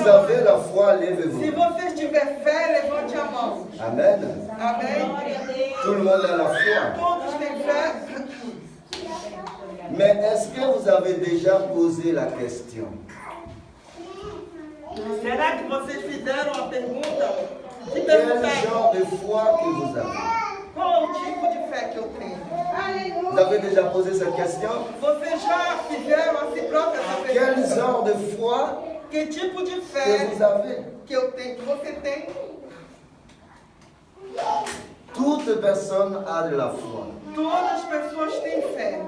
vous avez la foi, levez-vous. Se você tiver fé, levante a mão. Amen. Amém? Tout le monde a la foi. Todos têm fé. Mais est-ce que vous avez déjà posé la question? Será que vocês fizeram a pergunta? Se Quel perguntar, genre de foi que vous avez? qual é o tipo de fé que eu tenho? Vous avez déjà posé cette question? Vocês já fizeram a si própria essa Quel pergunta? genre de foi Que tipo de que fé vous avez? que eu tenho, que você tem? Toute personne a de la foi. Todas as pessoas têm fé.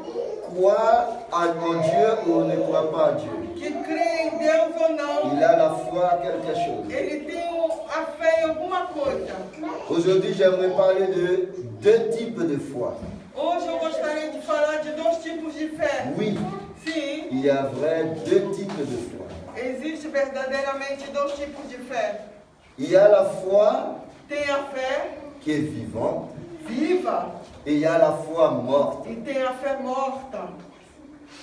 Croire en Dieu ou ne croit pas en Dieu. Que crê em Deus ou não, Il a la foi à quelque chose. ele tem a fé em alguma coisa. Aujourd'hui, j'aimerais parler de deux types de foi. Hoje eu gostaria de falar de dois tipos de fé. Oui, Sim, il y a vrai deux types de foi. existe verdadeiramente dois tipos de fé. Il y a la foi Tem a fé qui est vivante viva et il y a la foi morte. e tem a fé morta.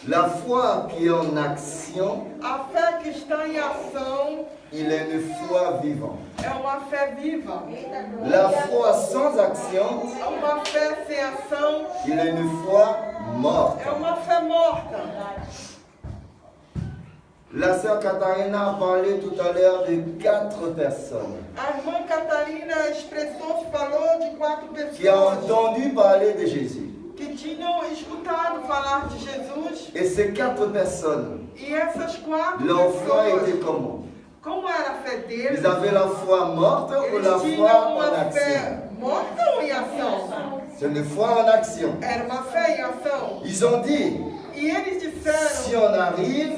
La foi qui est en action, A fé que está em ação il est une foi vivante. é uma fé viva. La foi sans action, É uma fé sem ação il est une foi morte. é uma fé morta. La sœur Katharina a parlé tout à l'heure de 4 personnes A irmã Catarina expressou, falou de 4 qui ont pessoas entendu parler de Jésus. que tinham escutado falar de Jesus. Et ces 4 personnes, E essas 4 leur foi pessoas, était comment? como era a fé deles? Ils avaient la foi morte ou la Eles foi tinham en uma action? fé morta ou em ação? C'est une foi en action. Era uma fé em ação. Ils ont dit, E eles si disseram, on arrive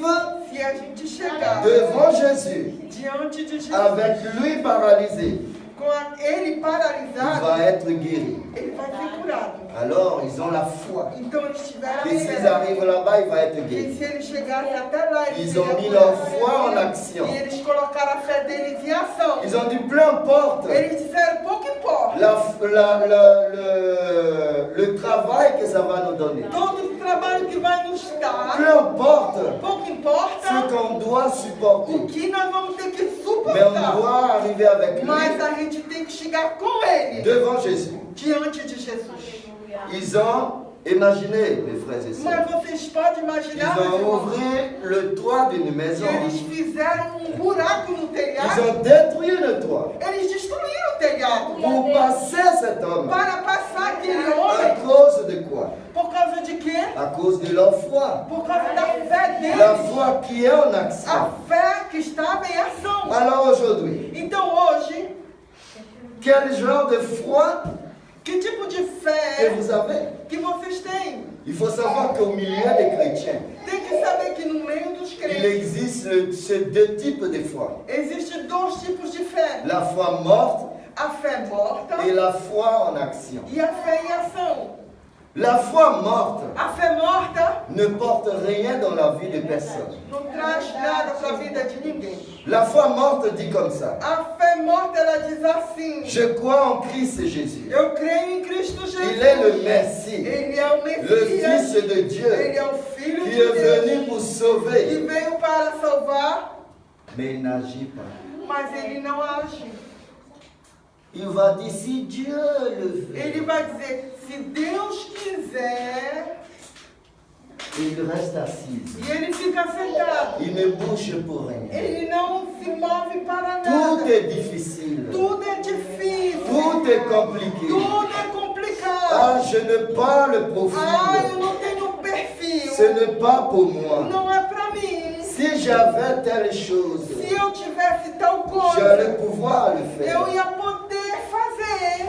se a gente chegar devant Jésus, diante de Jesus, avec lui paralysé, com ele il paralisado, va être guéri. ele vai ser curado. Alors, ils ont la foi. Então eles tiveram a Et s'ils fé. arrivent là-bas, il va être E guéri. se eles chegassem até lá, eles Ils ont seriam mis leur curados. foi en action. E eles colocaram a fé deles em ação. Ils ont dit, peu importe Eles disseram, pouco importa. le travail que ça va nous donner. Todo o trabalho que vai nos dar, Peu importe pouco ce importa qu'on doit supporter. o que nós vamos ter que Mais on suportar. doit arriver avec lui Mas a gente tem que chegar com ele devant Jésus. diante de Jesus. Ils ont imaginé, mes frères et Mas sœurs, vocês podem ils imaginar, meus ont irmãos, ouvert le toit d'une maison. que eles fizeram um buraco no Ils telhado. ont détruit le toit Eles destruíram o telhado pour passer cet homme. para passar aquele À homem. cause de quoi? Por causa de quê? À cause de leur foi. Por causa da fé La deles. foi qui est en A action. fé que estava em ação. Alors aujourd'hui, Então hoje, quel genre de foi que tipo de que fé vous avez? que vocês têm? Il faut savoir qu'au milieu des chrétiens, Tem que saber que no meio dos il crentes existe ces deux types de foi. existem dois tipos de fé. La foi morte A fé morta et la foi en action. e a fé em ação. La foi morte A fé morta ne porte rien dans la vie de personne. não traz nada para a vida de ninguém. La foi morte dit comme ça. A fé morta, ela diz assim: Je crois en Christ Jésus. eu creio em Cristo Jesus. Il est le Messie, Ele é o le Messias. Fils de Dieu, Ele é o Filho qui de est Deus venu pour que sauver. veio para salvar, Mais il n'agit pas. mas ele não age. Il va dire si Dieu le veut. Ele vai dizer, se Deus quiser, Et il reste assis. e ele fica sentado. Il ne bouge pour rien. Ele não se move para Tout nada. est difficile. Tudo é difícil. Tout est compliqué. Tudo é complicado. Ah, je n'ai pas le Ah, eu profil. não tenho perfil. Ce n'est pas pour moi. Não é para mim. Si j'avais telle chose, Se eu tivesse tal j'allais coisa, pouvoir le eu faire. ia poder fazer.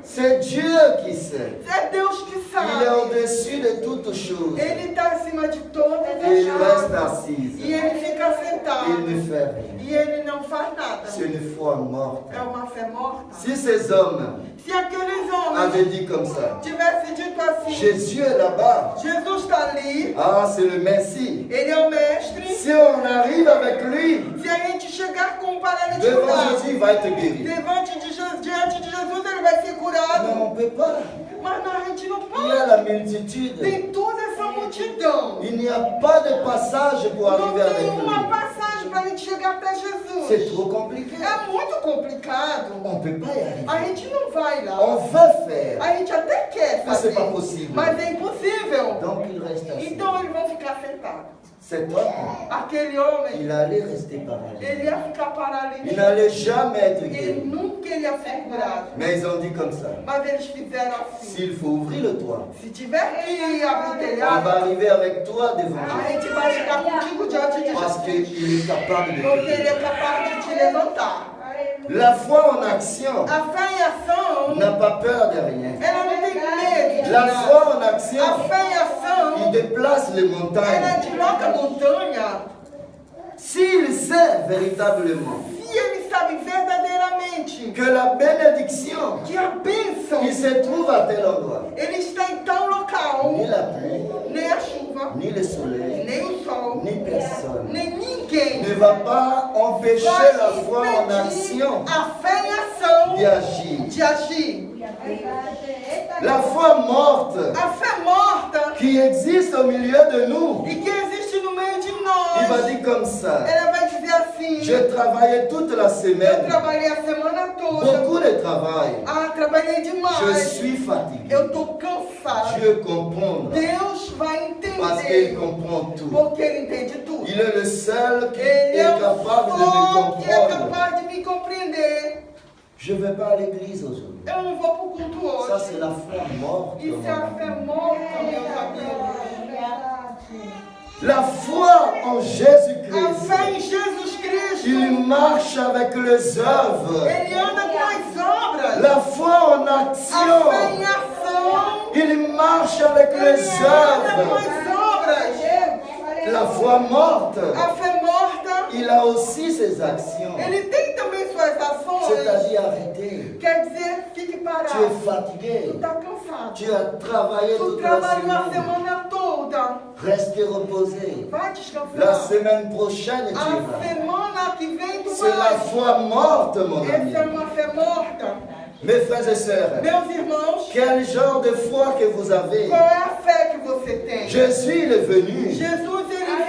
C'est Dieu qui sait. É Deus que Il est sabe. au-dessus de toutes choses. Ele está acima de todas Et as il reste coisas. assis. E ele fica Il sentado. ne fait rien. E ele não faz nada. C'est une foi morte. É uma fé morta. Si ces hommes Se aqueles homens avaient dit comme ça, tivessem dito assim, Jésus est là-bas. Jesus está ali, Ah, c'est le Messie. ele é o mestre. Si on arrive avec lui, Se a gente chegar com um paralítico devant lá, Jésus, il va être guéri. diante de Jesus, ele vai ser curado. Non, on ne peut pas. Mas não, a gente não Il y a la pode. multitude. Tem toda essa multidão. Il n'y a pas de passage pour Não arriver avec tem uma lui. passagem para a gente chegar até Jesus. C'est trop compliqué. É muito complicado. On ne peut pas y arriver. A gente não vai lá. On veut faire, A gente até quer mas c'est fazer, pas possible. mas é impossível. Donc il reste assis. Então eles vão ficar sentados. Cet homme, Aquele homem, il allait rester paralysé. ele ia ficar Il paralítico. n'allait jamais être Ele guéri. nunca ia ser curado. Mais ils ont dit comme ça. Mas eles fizeram assim. S'il faut ouvrir le toit, Se tiver que abrir o on telhado, va arriver avec toi devant a Jésus. gente vai chegar contigo diante de Parce Jesus. qu'il est capable de Porque te ele guérir. é capaz de te levantar. La foi en action A fé em ação, n'a pas peur de rien. ela não tem medo de La nada. foi en A action, fé em ação, il déplace les ela montagnes. desloca a montanha. S'il sait véritablement Se ele sabe verdadeiramente que la bénédiction, que a bênção, il se trouve à tel endroit, ele está em tal local, ni la pluie, nem a chuva, ni le soleil, nem o sol, ni personne nem ninguém ne va pas empêcher vai la foi en impedir action a fé em ação d'agir. de agir. La foi morte A fé morta qui existe au milieu de nous, e que existe no meio de il va nós, dire comme ça. ela vai dizer assim: J'ai travaillé toute la eu semaine, trabalhei a semana toda, beaucoup de travail. ah, trabalhei Je demais, suis fatigué. eu estou cansado. Dieu comprendra Deus vai parce qu'il entender, comprend tout. porque ele entende tudo. Il est le seul qui Ele est é o capable de me só que é comprendre. capaz de me compreender. Je ne vais pas à l'église aujourd'hui. Eu não vou para o culto Ça, hoje. c'est la foi morte. Isso é a fé morta, meus amigos. La foi en A Jésus-Christ, fé em Jesus Cristo, il marche avec les œuvres. ele anda com as obras. La foi en A fé action, em ação, il marche avec ele les anda com œuvres. as obras. La foi morte, A fé morta, il a aussi ses actions. ele tem também suas ações. C'est-à-dire arrêter. Quer dizer, fique Tu parado. es fatigué. Tu está cansado. Tu as travaillé Tu toute la trabalhou a semaine. semana toda. Reste reposé. Vai La descansar. semaine prochaine, tu A iras. semana que vem tu C'est la vai. foi morte, mon ami. Essa é uma fé morta. Mes frères et sœurs, Meus irmãos, quel genre de foi que vous avez? qual é a fé que você tem? Jésus, il est venu. Jesus,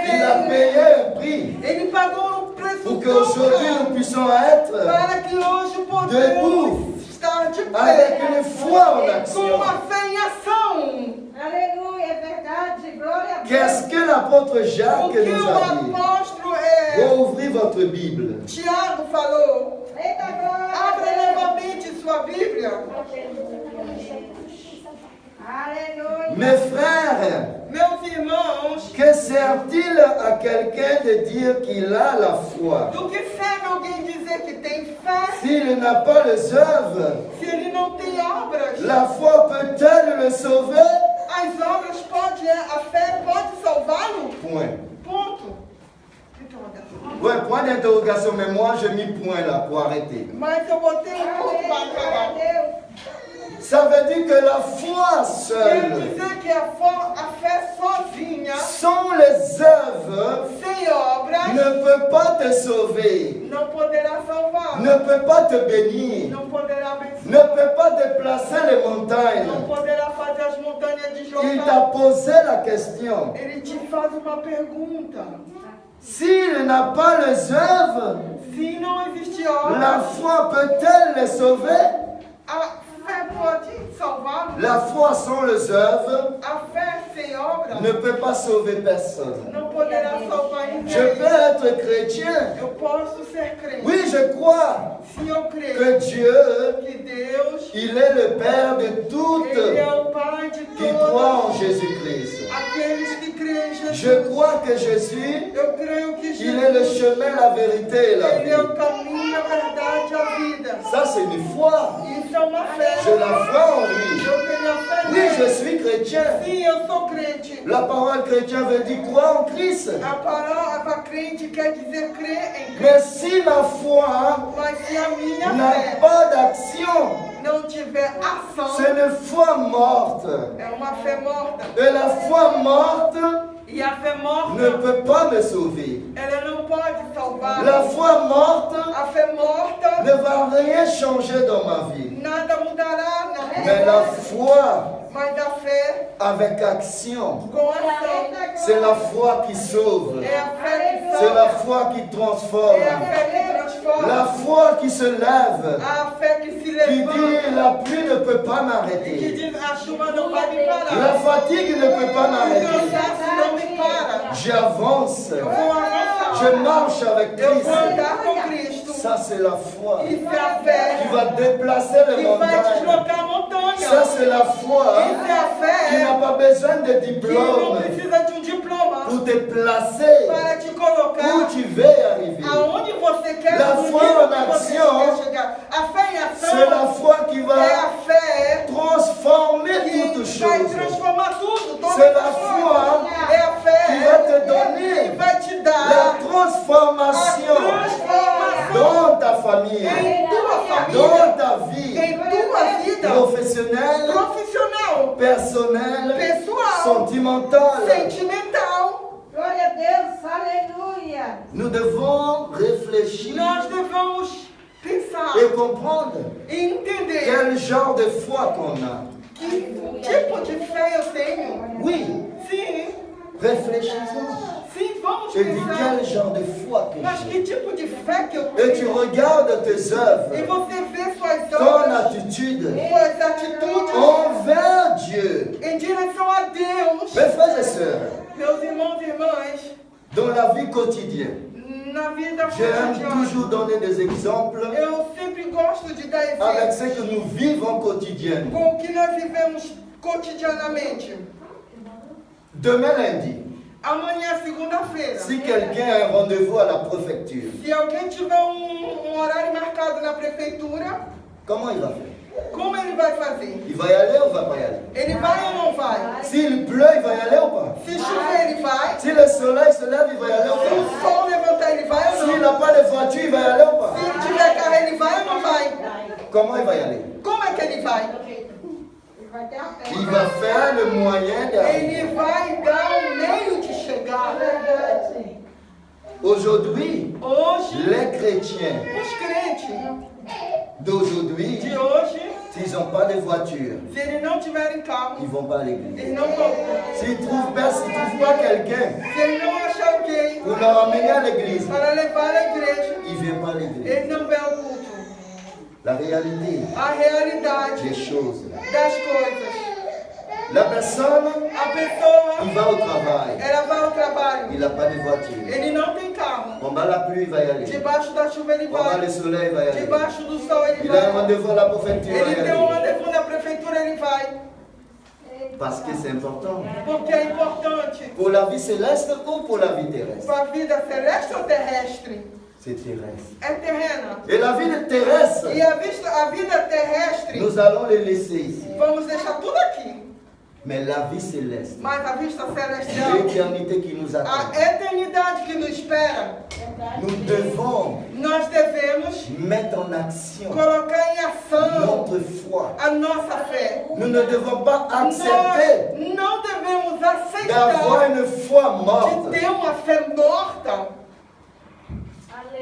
Il a ele payé veio. un prix Ele pagou um preço pour tão qu'aujourd'hui nous caro puissions être para que hoje podemos estar de avec pé une foi en com action. uma fé em ação. Aleluia, é verdade, glória a Deus. Qu'est-ce que l'apôtre O Jacques que nous o a dit? apóstolo Ouvrez votre Bible. Tiago falou. Eita glória. Abra novamente sua Bíblia. Aleluia. Mes frères, Meus irmãos, que sert-il à quelqu'un de dire qu'il a la foi do que serve alguém dizer que tem fé s'il n'a pas les œuvres? se ele não tem obras? La foi peut-elle le sauver? As obras podem, a fé pode salvá-lo? Point. Ponto. Ouais, point d'interrogation, mais moi j'ai mis point là pour arrêter. Mas eu botei ponto para Glória a acabar. Deus. Ça veut dire que la foi Quer seule, dizer que a fé sozinha, sans les œuvres, sem obras, ne peut pas te sauver, não poderá salvar. ne peut pas te bénir, Não poderá abençoar. ne peut pas déplacer les montagnes. Não poderá fazer as montanhas Il deslocar. t'a posé la question. Ele te faz uma pergunta. S'il n'a pas les œuvres, Se não existe la obra, foi peut-elle les sauver? a fé pode salvá-lo? La foi sans les œuvres A fé sem obra ne peut pas sauver personne. não poderá salvar Je peux ninguém. être chrétien. Eu posso ser crente. Oui, je crois Se eu crer que Dieu, que Deus, il est le Père de toutes Ele é o Pai de qui croient en todos Jésus-Christ. aqueles que creem em Jesus. Je crois que Jésus, Eu creio que il est le Jesus, chemin, la vérité et la Ele é o vie. caminho, a verdade e a vida. Ça, c'est une foi. Isso é uma fé. J'ai la foi en lui. Eu tenho a fé Oui, je nele. suis chrétien. Sim, eu sou crente. La parole chrétien veut dire croire en Christ. A palavra crente quer dizer crer em Cristo. Mais si ma foi Mas se a minha n'a fé pas d'action, não tiver ação, c'est une foi morte. é uma fé morta. Et la foi morte E a fé ne morta, peut pas me sauver. ela não pode salvar. La foi morte A fé morta, ne va rien changer dans ma vie. nada mudará na minha Mais la vida. foi Mas a fé avec action. com ação. C'est la foi qui sauve. É a fé que C'est la salva. foi qui transforme. É a fé que transforma. La foi qui se lève. A fé que se Qui levanta. dit la pluie ne peut pas E que m'arrêter. diz a chuva não vai me La parar. fatigue ne peut pas O m'arrêter. cansaço não me para. J'avance. Eu vou avançar. Je marche avec Eu vou Christ. andar com Cristo. Ça, c'est la foi Isso é a fé qui va déplacer les que vai montagnes. deslocar a montanha. Ça, c'est la foi Isso é a qui fé n'a pas besoin de que não diplôme precisa de diploma pour te placer para te où colocar tu veux arriver. aonde você quer, La no foi nível en que você action, quer chegar. A fé em C'est la ação foi qui é va a fé transformer que toutes vai choses. transformar tudo. Todas C'est la as foi coisas. É a fé qui va te donner que vai te la dar a transformation transformação dans ta famille, em tua dans família, ta vie em tua vida professionnelle, profissional, personnelle, pessoal, sentimentale. sentimental. Glória a Deus, aleluia. Nous devons réfléchir Nós devemos pensar et comprendre e entender quel genre de foi qu'on a. que tipo de fé eu tenho. Oui, Sim, réfléchissons. sim, vamos Je dis pensar. quel genre de foi que Mas j'ai. que tipo de fé que eu Et tu tenho? regardes tes E œuvres, você vê suas ton obras, attitude suas atitudes envers Dieu. em direção a Deus. Mes frères et sœurs, Meus irmãos e irmãs, dans la vie quotidienne, na vida j'aime cotidiana, toujours donner des exemples eu sempre gosto de dar avec exemplos ce que nous vivons quotidiennement. com o que nós vivemos cotidianamente. Demain lundi, Amanhã, segunda-feira, si quelqu'un a un rendez-vous à la préfecture, se alguém tiver um horário marcado na prefeitura, comment il va faire? como ele vai fazer? Il va y aller ou va pas y aller? Ele vai ou não vai? S'il pleut, il va y aller ou pas? Se chover, ele vai. Si le soleil se lève, il va y aller ou Se o pas? sol levantar, ele vai ou S'il não? n'a pas de voiture, il va y aller ou pas? Se ele tiver carro, ele vai ou não vai? Comment il va y aller? Como é que ele vai? Ele vai ter a fé. Il va faire le moyen d'arriver. Ele vai dar um meio de chegar. Verdade. Aujourd'hui, Hoje, les chrétiens os crentes d'aujourd'hui, de hoje, s'ils n'ont pas de voiture, se eles não tiverem carro, ils ne vont pas à l'église. eles não vão. S'ils ne trouvent pas quelqu'un Se eles não acharem alguém pour leur amener à l'église, para levar à igreja, ils ne viennent pas à l'église. eles não vêm ao culto. La réalité A realidade des choses. das coisas. La personne, A pessoa, il va au travail, ela vai ao trabalho, il n'a pas de voiture. ele não tem carro. On va la pluie, il va y aller. Debaixo da chuva ele On va le vai. soleil, il va y aller. Debaixo do sol ele Il a un vai. rendez-vous à la préfecture, il va Ele y tem um aller. rendezvous na prefeitura, ele vai. Parce que c'est important. Porque é importante. Pour la vie céleste ou pour la vie terrestre? Sua vida celeste ou terrestre? C'est terrestre. É terrena. Et la vie terrestre, E a vida terrestre, nous allons les laisser ici. vamos deixar tudo aqui. Mais la vie céleste, Mas a vista celestial, l'éternité qui nous a attend, eternidade que nos espera, nous devons nós devemos mettre en action colocar em ação notre foi. a nossa fé. Nous ne devons pas accepter Nós não devemos d'avoir aceitar une foi morte. de ter uma fé morta.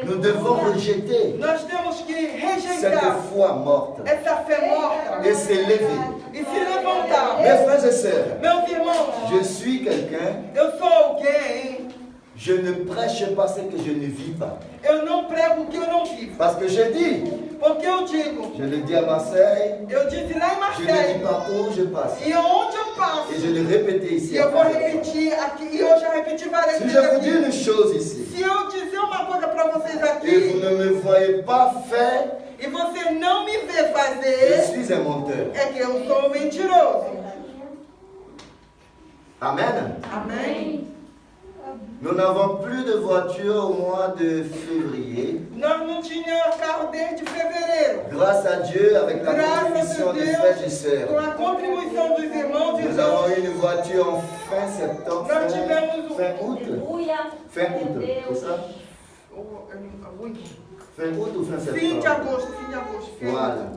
Nous devons rejeter Nós temos que cette rejeitar foi morte essa fé morta et se lever. e se levantar. Mes frères et sœurs, Meus irmãos, je suis quelqu'un, eu sou alguém, je ne prêche pas ce que je ne vis pas. eu não prego o que eu não vivo. Parce que je dis, Porque eu digo, je le dis à Marseille, eu disse lá em je le dis Marseille, partout où je passe. e onde eu passo, Et je le répétais e ici. eu vou à plusieurs fois. repetir aqui, e eu já repeti várias Si vezes je vous dis aqui. une chose ici, Se eu dizer uma coisa para vocês et vous aqui, ne me voyez pas faire, e você não me vê je fazer, suis un menteur. é que eu sou um mentiroso. Amen. Amém? Nous n'avons plus de voiture au mois de février. Nós não tínhamos carro desde fevereiro. Grâce à Dieu, avec la Graças contribution a des frères et Deus, sœurs, com a contribuição dos irmãos e nous avons irmãs, eu une voiture en fin septembre, nós tivemos fin août. Aleluia. Fin août, c'est ça? Ui, Fin août ou fin fim de septembre? agosto, fim de agosto. Voilà.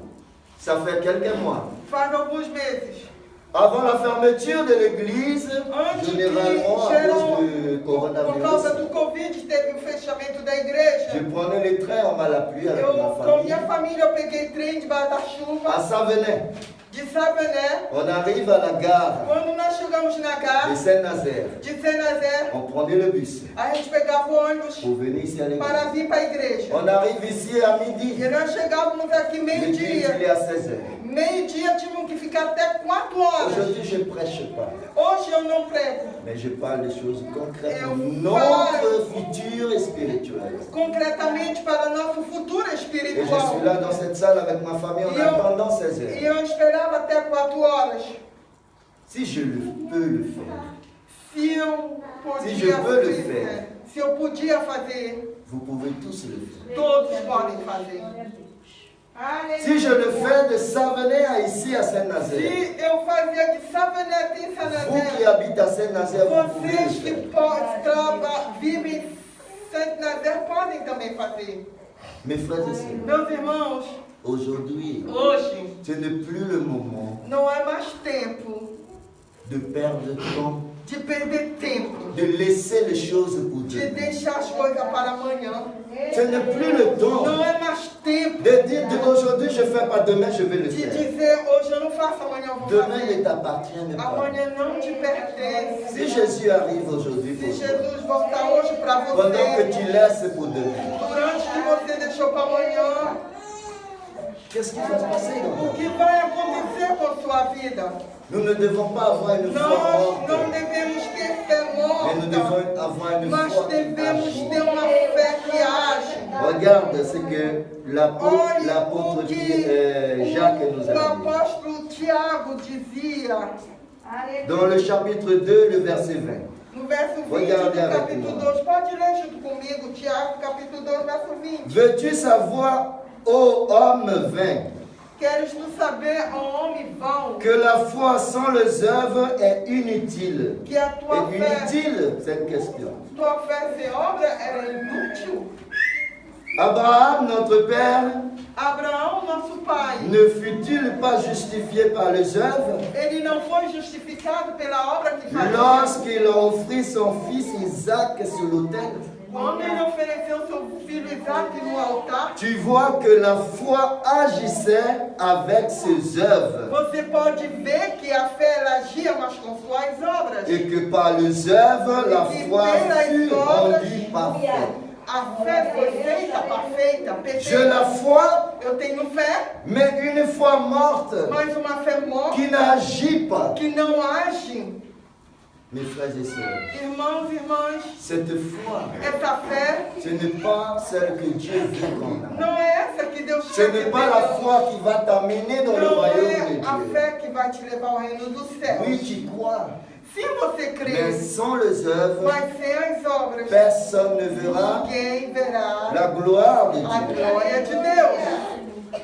Ça fait quelques mois. Faz alguns meses. Avant la fermeture de l'église, Antes que généralement à geral, cause du por causa coronavirus, do Covid, teve o fechamento da je igreja. prenais les trains en mal appui avec Eu, ma com famille minha família, eu peguei trem debaixo da chuva, à Savenay. de de Savené, On arrive à la gare quando nós chegamos na de gare Saint-Nazaire. de Saint-Nazaire, On prenait le bus a gente pegava o ônibus pour venir ici à l'église. para vir para a igreja. On arrive ici à midi. E nós chegávamos aqui Midi, il meio-dia. est à 16h. Meio-dia tínhamos que ficar até 4 horas. Aujourd'hui, je ne prêche pas, Hoje eu não prego. mais je parle de choses concrètes pour Eu notre futur spirituel. Concretamente para nosso futuro Et je suis espiritual. là dans cette salle avec ma famille en attendant 16 E heures. eu esperava até 4 horas. Si je peux le faire, Se eu Se podia je peux le fazer, faire. se eu podia fazer, vous pouvez tous le faire. todos podem fazer. Si je le fais de Savenay à ici à Saint-Nazaire, Se eu fazia de Savenete em vous qui Saint-Nazaire, habitez à Saint-Nazaire, vous pouvez le vocês que faire. vivem em Saint-Nazaire podem também fazer. Mes frères et sœurs, Meus irmãos, aujourd'hui, hoje ce n'est plus le moment não é mais tempo de perdre temps, de perder tempo, de laisser les choses pour de Dieu. deixar as coisas para amanhã. Ce n'est plus le temps Não é mais tempo de dire aujourd'hui je ne fais pas, demain je vais le de faire. dizer hoje eu não faço, amanhã eu vou Demain fazer. ne t'appartient pas. Amanhã não te pertence. Si Jésus arrive aujourd'hui pour Se toi, Jesus voltar hoje para pendant que você, tu laisses pour demain, durante que você deixou para amanhã, qu'est-ce qui va se passer dans o ta vie? que vai acontecer com sua vida? Nous ne devons pas avoir une foi Nós não morte, devemos ter fé mais nous morta, devons avoir une mas foi qui devemos agit. ter uma fé que age. Regarde ce que l'apôtre Olha o que Jacques nous o a dit. apóstolo Tiago dizia Dans le chapitre 2, le verset 20. no verso 20 Regardez do avec capítulo moi. 2. Pode ler junto comigo, Tiago, capítulo 2, verso 20. Veux-tu savoir, ô homme vain, Queres tu saber, ó homem vão, que la foi sans les œuvres est inutile? que a tua Et fé, inutile, cette question. tua fé sem obra era inútil? Abraham, notre père, Abraão, nosso pai, ne fut-il pas justifié par les œuvres ele não foi justificado pela obra que fazia? lorsqu'il a offert son fils Isaac sur l'autel? Quando ele ofereceu seu filho Isaac no altar, Tu vois que la foi agissait avec ses œuvres você pode ver que a fé ela agia, mas com suas obras. et que par les œuvres, la foi fut rendue parfaite. A fé foi feita, perfeita, J'ai la perfeita. foi, Eu tenho fé, mais une foi morte mas uma fé morta qui n'agit pas. que não age. Mes frères et sœurs, Irmãos e irmãs, cette foi, essa fé ce n'est pas celle que Dieu veut qu'on a. não é essa que Deus Ce n'est pas la foi qui va t'amener dans le Não royaume é de a Dieu. fé que vai te levar ao reino do céu. Oui, tu crois, Se você mais crer, sans les œuvres, mas sem as obras, personne ne verra ninguém verá la gloire de a Dieu. glória de Deus.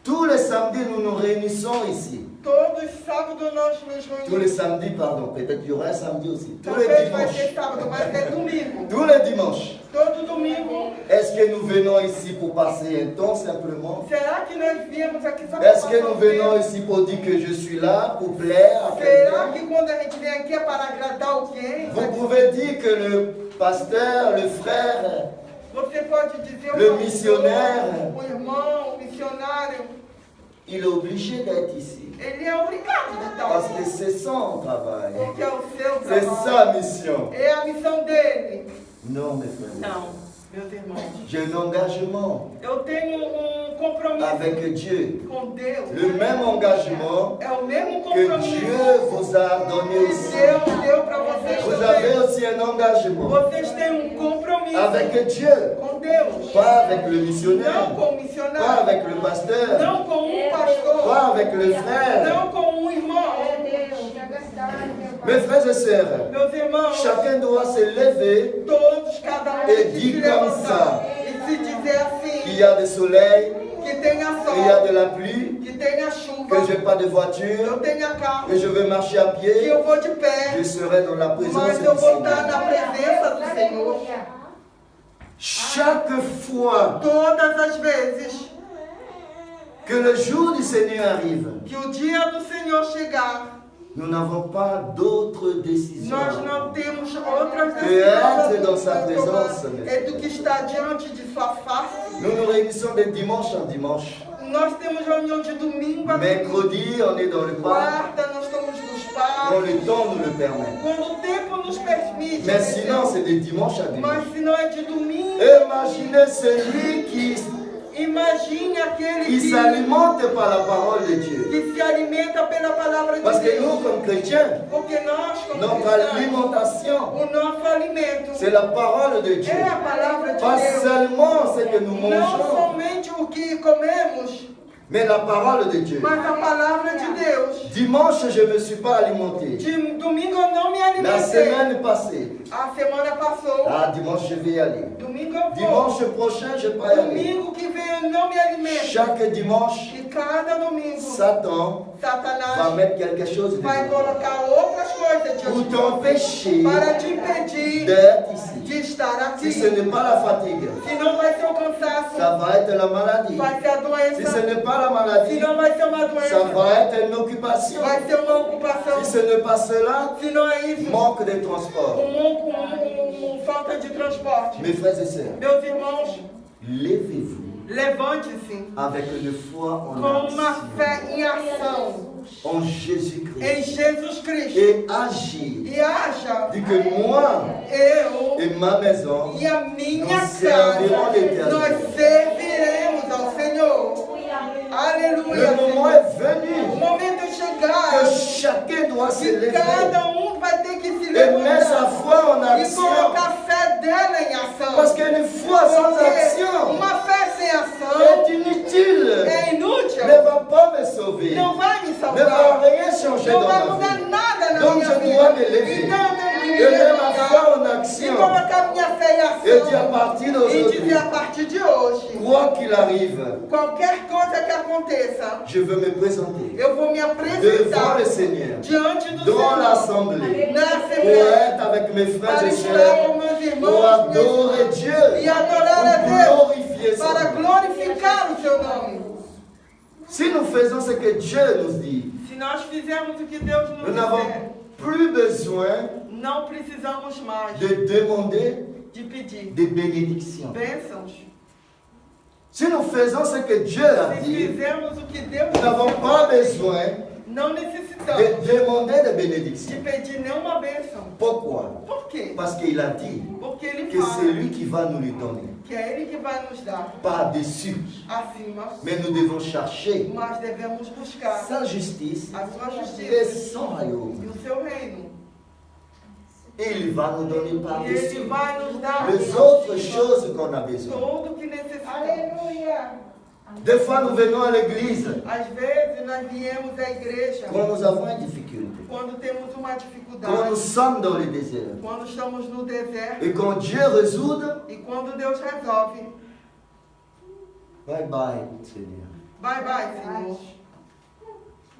Tous les samedis, nous nous réunissons ici. Todos os sábados nós nos Tous les reunimos. samedis, pardon, peut-être il y aura un samedi aussi. Tous les Talvez vai ter dimanches. sábado, mas é domingo. Tous les dimanches. Todo domingo. Est-ce que nous venons ici pour passer un temps simplement? Será que nós viemos aqui só Est-ce para que nous passar venons tempo? ici pour dire que je suis là pour plaire à Será quelqu'un? que quando a gente vem aqui é para agradar alguém? Vous pouvez dire que le pasteur, le frère, Você pode dizer Le pastor, missionaire. o irmão, o missionário, il est obligé d'être ici. ele é obrigado de estar Parce aqui. que c'est son travail. Porque é o seu C'est trabalho. sa mission. É a missão dele. Non, mes frères. Não, meus irmãos. J'ai un engagement Eu tenho compromisso avec Dieu. com Deus. Le même engagement É o mesmo que compromisso Dieu vous a donné que aussi. Deus deu para vocês Vous avez também. aussi un engagement Vocês têm compromisso avec Dieu. com Deus. Pas avec le missionnaire. Não com o Pas missionário. avec le pasteur. Não com pastor. Pas avec le frère. Não com irmão. Mes frères et sœurs, Meus irmãos, chacun doit se lever, todos, cada Et tem que dit se comme levantar e se dizer qu'il assim, y a du soleil, que tenha qu'il y a sol, de la pluie, que tenha que chuva, je n'ai pas de voiture, eu tenha carro, que je vais marcher à que pied, eu vou de pé, je serai dans la présence mas du eu vou estar na Seigneur. presença do Senhor. Chaque fois Todas as vezes que le jour du Seigneur arrive, que o dia do Senhor chegar, nous n'avons pas d'autre décision nós não temos outras Que entre dans sa decisões a tomar. présence, meu É do que está diante de sua face. Nous nous réunissons de dimanche en dimanche. Nós temos reunião de domingo a domingo. Mercredi, on est dans le parc, Quarta, nós estamos nos quand parques. le temps nous le permet. Quando o tempo nos permite. Mais sinon, c'est de dimanche à dimanche. Mas se não é de domingo, Imaginez celui imagine aquele qui s'alimente par la parole de Dieu. que se alimenta pela palavra Parce de que nous, Deus. comme chrétiens, Porque nós, como notre cristãos, alimentation, o nosso alimento c'est la parole de Dieu. é a palavra de Pas Deus. seulement ce que nous Não mangeons, somente o que comemos, mais la parole de Dieu. mas a palavra de Deus. Dimanche, je ne me suis pas alimenté. De domingo eu não me La alimentei. semaine passée, A semana passou. dimanche, je vais y aller. Domingo eu vou. Dimanche prochain, je vais y aller. Domingo que vem eu não me alimento. Chaque dimanche, E cada domingo, Satan va Satanás mettre quelque chose vai dedans colocar outras coisas pour diante de você t'empêcher para te impedir d'être ici. de estar aqui. Si ce n'est pas la fatigue, Se não vai ser o cansaço, ça va être la maladie. vai ser a Si doença. ce n'est pas la Se maladie, não vai ser uma ça doença, va être une occupation. vai ser uma ocupação. Si ce n'est pas cela, Se não é isso, manque de transport. falta de transporte. Mes frères et sœurs, Meus irmãos, levez-vous levante-se avec une foi en com uma action, fé em ação en em Jésus-Christ, Jesus Cristo et agir. e haja Dit que moi eu et ma maison, e a minha nós casa, servirons l'Éternel. nós serviremos ao Senhor. Aleluia. Le moment Senhor. est venu O momento é que chegar chacun doit se que lever cada vai ter que se et mettre sa levantar foi en e action. colocar a fé dela em ação. Parce qu'une foi sans Porque action uma fé sem ação est inutile, é inútil, ne va pas me sauver, não vai me ne va salvar, rien changer não dans vai ma mudar vie. nada na Donc minha je vida. dois me lever Então eu tenho que me et mettre ma levantar foi en e action colocar minha fé em et dire à ação partir e d'aujourd'hui, dizer a partir de hoje, quoi qu'il arrive, qualquer coisa que aconteça, je veux me présenter eu vou me devant apresentar le Seigneur, diante do dans Senhor, l'assemblée, na pour Assembleia, être avec mes frères para et estar sœurs, com meus pour irmãos adorer Dieu, e adorar a pour Deus, glorifier son para nom. glorificar o seu nome. Si nous faisons ce que Dieu nous dit, Se nós fizermos o que Deus nos nous n'avons disser, plus besoin não precisamos mais de demander de pedir des bénédictions. bênçãos. Si nous faisons ce que Dieu a Se dit, fizermos o que Deus nous n'avons pas besoin não de necessitamos demander des de bénédictions. pedir nenhuma bênção. Pourquoi? Por quê? Parce qu'il a dit Porque Ele que c'est fala lui qui va nous les donner. que é Ele que vai nos dar Pas dessus. acima, Mais nous devons chercher mas devemos buscar sa justice a sua et justiça son royaume. e o seu reino. Et il va nous donner E par-dessus Ele vai nos dar les autres choses qu'on a besoin. tudo o que necessitamos. Aleluia. Des fois, nous venons à l'église Às vezes nós viemos à igreja quand nous avons une difficulté, quando temos uma quand dificuldade, nous sommes dans le désert. quando estamos no deserto Et quand Dieu résout, e quando Deus resolve. bye bye, Seigneur. Bye bye, Senhor.